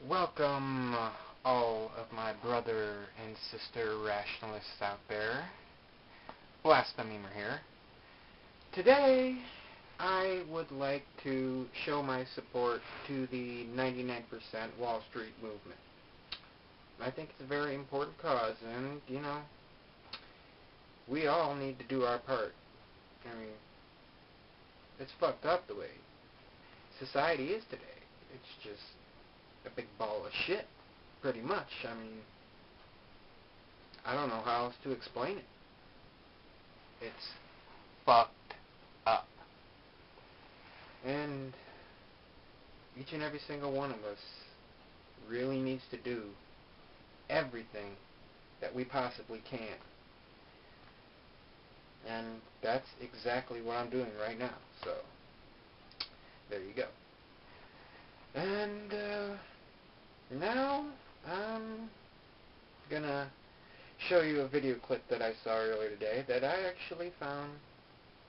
Welcome, all of my brother and sister rationalists out there. BlaspheMemeR here. Today, I would like to show my support to the 99% Wall Street movement. I think it's a very important cause, and, you know, we all need to do our part. I mean, it's fucked up the way society is today. It's just a big ball of shit, pretty much. I mean, I don't know how else to explain it. It's fucked up. And each and every single one of us really needs to do everything that we possibly can. And that's exactly what I'm doing right now. So, there you go. And now I'm gonna show you a video clip that I saw earlier today that I actually found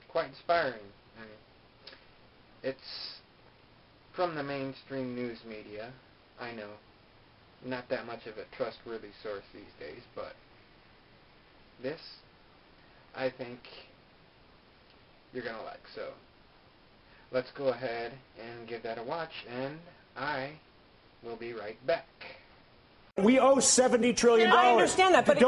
quite inspiring. It's from the mainstream news media. I know, not that much of a trustworthy source these days, but this, I think you're gonna like. So let's go ahead and give that a watch, and I will be right back. We owe $70 trillion. I understand that, but to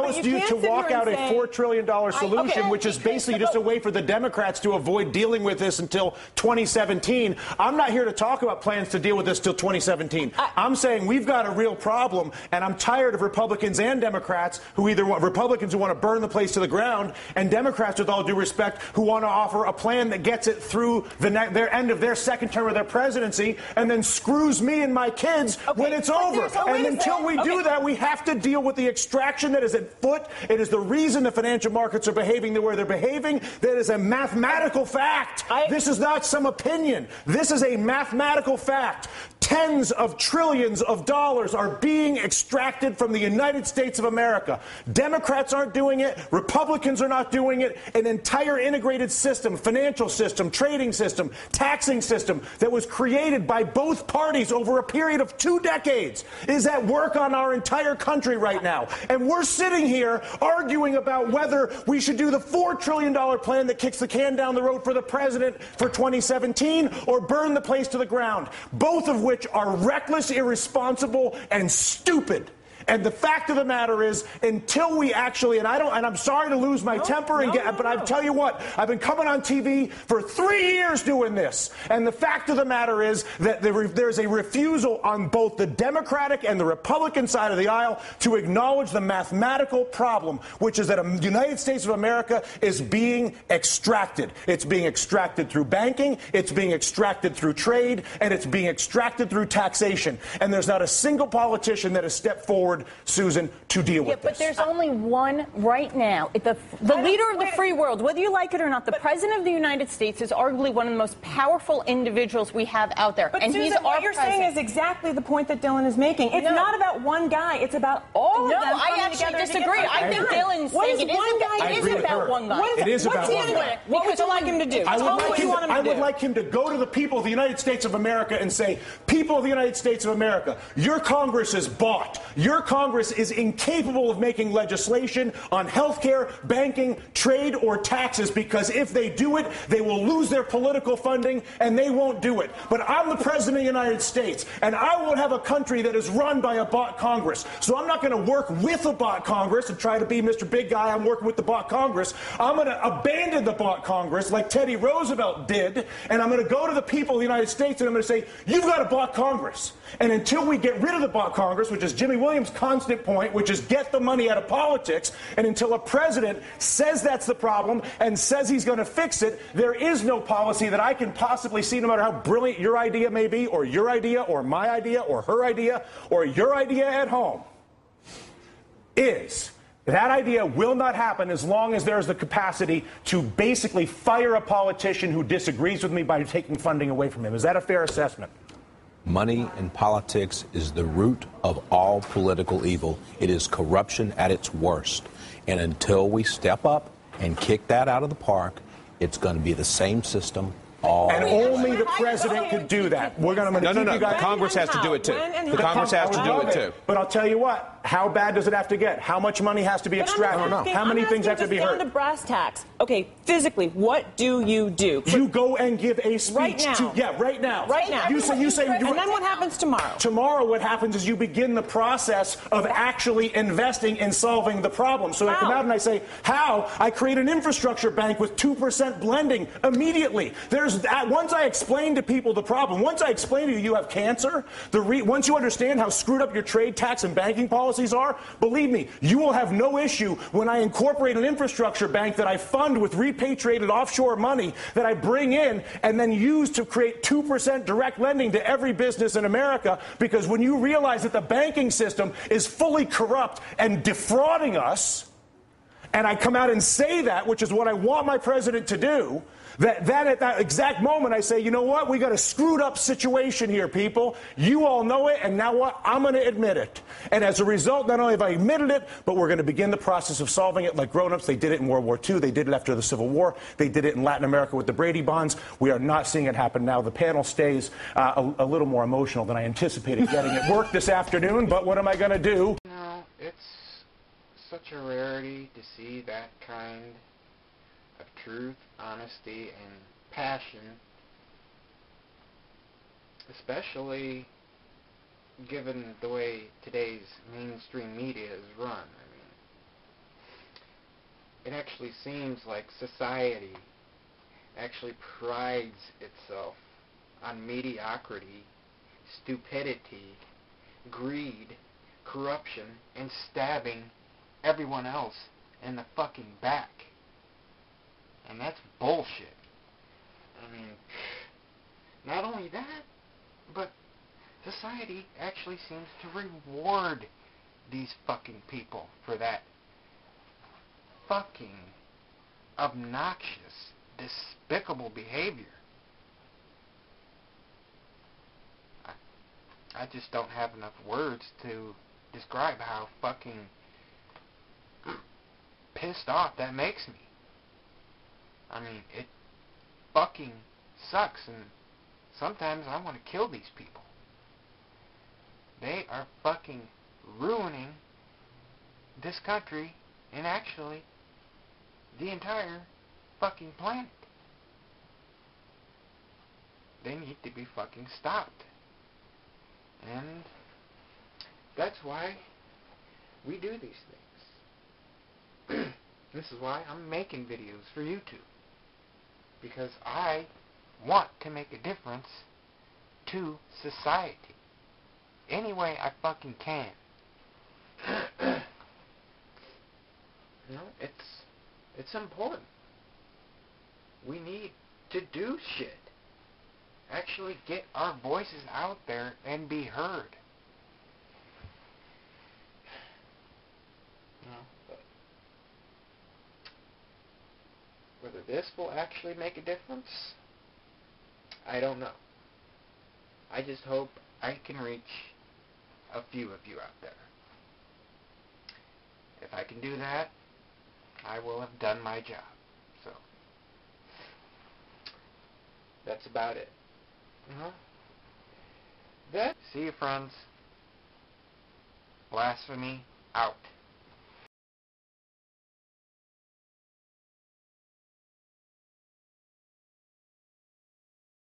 walk out a $4 trillion solution, which is basically just a way for the Democrats to avoid dealing with this until 2017. I'm not here to talk about plans to deal with this till 2017. I'm saying we've got a real problem, and I'm tired of Republicans and Democrats who either want Republicans who want to burn the place to the ground, and Democrats, with all due respect, who want to offer a plan that gets it through their end of their second term of their presidency, and then screws me and my kids when it's over. And until we do that, we have to deal with the extraction that is at foot. It is the reason the financial markets are behaving the way they're behaving. That is a mathematical fact. This is not some opinion. This is a mathematical fact. Tens of trillions of dollars are being extracted from the United States of America. Democrats aren't doing it. Republicans are not doing it. An entire integrated system, financial system, trading system, taxing system that was created by both parties over a period of 2 decades is at work on our entire country right now. And we're sitting here arguing about whether we should do the $4 trillion plan that kicks the can down the road for the president for 2017 or burn the place to the ground, both of which are reckless, irresponsible, and stupid. And the fact of the matter is, until we actually, and I'm sorry to lose my temper, but I tell you what, I've been coming on TV for 3 years doing this. And the fact of the matter is that there's a refusal on both the Democratic and the Republican side of the aisle to acknowledge the mathematical problem, which is that the United States of America is being extracted. It's being extracted through banking, it's being extracted through trade, and it's being extracted through taxation. And there's not a single politician that has stepped forward, Susan, to deal with this. But there's only one right now. The leader of the free world, whether you like it or not, the President of the United States is arguably one of the most powerful individuals we have out there. But and Susan, he's our what you're saying is exactly the point that Dylan is making. It's not about one guy. It's about all of them. No, I actually disagree. I think Dylan's saying it is about one guy. It is about one guy. What would you like him to do? I would like him to go to the people of the United States of America and say, people of the United States of America, your Congress is bought. Your Congress is incapable of making legislation on health care, banking, trade, or taxes, because if they do it, they will lose their political funding, and they won't do it. But I'm the President of the United States, and I won't have a country that is run by a bought Congress. So I'm not going to work with a bought Congress and try to be Mr. Big Guy. I'm working with the bought Congress. I'm going to abandon the bought Congress like Teddy Roosevelt did, and I'm going to go to the people of the United States, and I'm going to say, you've got a bought Congress. And until we get rid of the bought Congress, which is Jimmy Williams' constant point, which is get the money out of politics, and until a president says that's the problem and says he's going to fix it, there is no policy that I can possibly see, no matter how brilliant your idea may be, or your idea, or my idea, or her idea, or your idea at home, is that idea will not happen as long as there's the capacity to basically fire a politician who disagrees with me by taking funding away from him. Is that a fair assessment? Money in politics is the root of all political evil. It is corruption at its worst. And until we step up and kick that out of the park, it's going to be the same system all. And only the president could do that. We're going to No. keep you guys. Congress has to do it too. The Congress has to do it too. But I'll tell you what. How bad does it have to get? How much money has to be extracted? How many things have to be heard? Down to brass tacks. Okay, physically, what do? You go and give a speech right now. Right now. Right now. You say. And then what happens tomorrow? Tomorrow, what happens is you begin the process of actually investing in solving the problem. So I come out and I say, how? I create an infrastructure bank with 2% blending immediately. Once I explain to people the problem, once I explain to you have cancer, once you understand how screwed up your trade, tax, and banking policies are, believe me, you will have no issue when I incorporate an infrastructure bank that I fund with repatriated offshore money that I bring in and then use to create 2% direct lending to every business in America. Because when you realize that the banking system is fully corrupt and defrauding us, and I come out and say that, which is what I want my president to do, that at that exact moment I say, you know what, we got a screwed up situation here, people. You all know it, and now what? I'm going to admit it. And as a result, not only have I admitted it, but we're going to begin the process of solving it like grown-ups. They did it in World War II. They did it after the Civil War. They did it in Latin America with the Brady bonds. We are not seeing it happen now. The panel stays a little more emotional than I anticipated getting at work this afternoon, but what am I going to do? No, it's such a rarity to see that kind of truth, honesty, and passion, especially given the way today's mainstream media is run. I mean, it actually seems like society actually prides itself on mediocrity, stupidity, greed, corruption, and stabbing everyone else in the fucking back. And that's bullshit. I mean, not only that, but society actually seems to reward these fucking people for that fucking obnoxious, despicable behavior. I just don't have enough words to describe how fucking pissed off that makes me. I mean, it fucking sucks, and sometimes I want to kill these people. They are fucking ruining this country, and actually the entire fucking planet. They need to be fucking stopped. And that's why we do these things. This is why I'm making videos for YouTube. Because I want to make a difference to society. Any way I fucking can. You know, it's important. We need to do shit. Actually get our voices out there and be heard. You know, but whether this will actually make a difference, I don't know. I just hope I can reach a few of you out there. If I can do that, I will have done my job. So, that's about it. See you, friends. Blasphemy out.